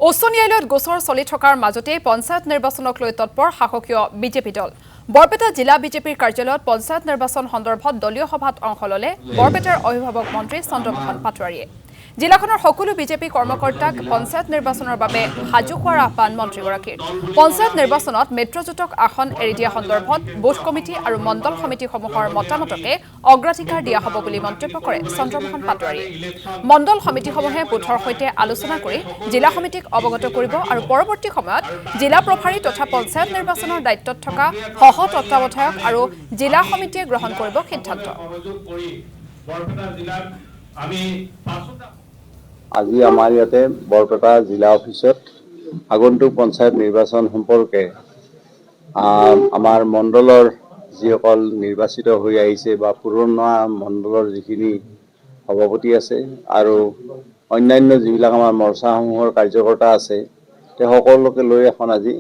উচ্চ ন্যায়ালয়ত গোচৰ চলি থকাৰ মাজতে পঞ্চায়ত নিৰ্বাচনক লৈ তৎপৰ শাসকীয় বিজেপি দল বৰপেটা জিলা বিজেপিৰ কাৰ্যালয়ত পঞ্চায়ত নিৰ্বাচন সন্দৰ্ভত দলীয় সভাত অংশ ললে বৰপেটাৰ অভিভাৱক মন্ত্ৰী চন্দ্ৰমোহন পাটোৱাৰীয়ে জিলাখনৰ সকলো বিজেপি কৰ্মকৰ্তাক পঞ্চায়ত নিৰ্বাচনৰ বাবে সাজু হোৱাৰ আহ্বান মন্ত্ৰীগৰাকীৰ পঞ্চায়ত নিৰ্বাচনত মেট্ৰজোঁটক আসন এৰি দিয়া সন্দৰ্ভত বুথ কমিটি আৰু মণ্ডল সমিতিসমূহৰ মতামতকে অগ্ৰাধিকাৰ দিয়া হ'ব বুলি মন্তব্য কৰে চন্দ্ৰমোহন পাটোৱাৰীয়ে মণ্ডল সমিতিসমূহে বুথৰ সৈতে আলোচনা কৰি জিলা সমিতিক অৱগত কৰিব আৰু পৰৱৰ্তী সময়ত জিলা প্ৰভাৰী তথা পঞ্চায়ত নিৰ্বাচনৰ দায়িত্বত থকা সহ তত্ত্বাৱধায়ক আৰু জিলা সমিতিয়ে গ্ৰহণ কৰিব সিদ্ধান্ত আজি আমাৰ ইয়াতে বৰপেটা জিলা অফিচত আগন্তুক পঞ্চায়ত নিৰ্বাচন সম্পৰ্কে আমাৰ মণ্ডলৰ যিসকল নিৰ্বাচিত হৈ আহিছে বা পুৰণা মণ্ডলৰ যিখিনি সভাপতি আছে আৰু অন্যান্য যিবিলাক আমাৰ মৰ্চাসমূহৰ কাৰ্যকৰ্তা আছে তেওঁ সকলোকে লৈ এখন আজি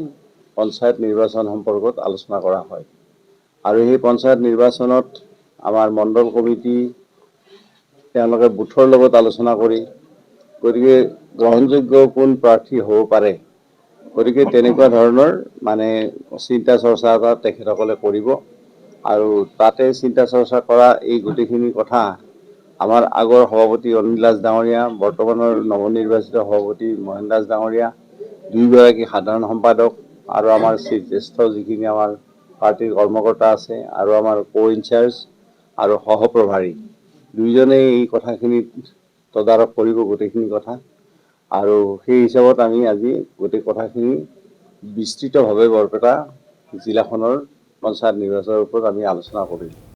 পঞ্চায়ত নিৰ্বাচন সম্পৰ্কত আলোচনা কৰা হয় আৰু এই পঞ্চায়ত নিৰ্বাচনত আমাৰ মণ্ডল কমিটি তেওঁলোকে বুথৰ লগত আলোচনা কৰি গতিকে গ্ৰহণযোগ্য কোন প্ৰাৰ্থী হ'ব পাৰে গতিকে তেনেকুৱা ধৰণৰ মানে চিন্তা চৰ্চা এটা তেখেতসকলে কৰিব আৰু তাতে চিন্তা চৰ্চা কৰা এই গোটেইখিনি কথা আমাৰ আগৰ সভাপতি অনিল দাস ডাঙৰীয়া বৰ্তমানৰ নৱনিৰ্বাচিত সভাপতি মহেন দাস ডাঙৰীয়া দুয়োগৰাকী সাধাৰণ সম্পাদক আৰু আমাৰ জ্যেষ্ঠ যিখিনি আমাৰ পাৰ্টিৰ কৰ্মকৰ্তা আছে আৰু আমাৰ কো ইনচাৰ্জ আৰু সহপ্ৰভাৰী দুইজনে এই কথাখিনিত তদাৰক কৰিব গোটেইখিনি কথা আৰু সেই হিচাপত আমি আজি গোটেই কথাখিনি বিস্তৃতভাৱে বৰপেটা জিলাখনৰ পঞ্চায়ত নিৰ্বাচনৰ ওপৰত আমি আলোচনা কৰিম।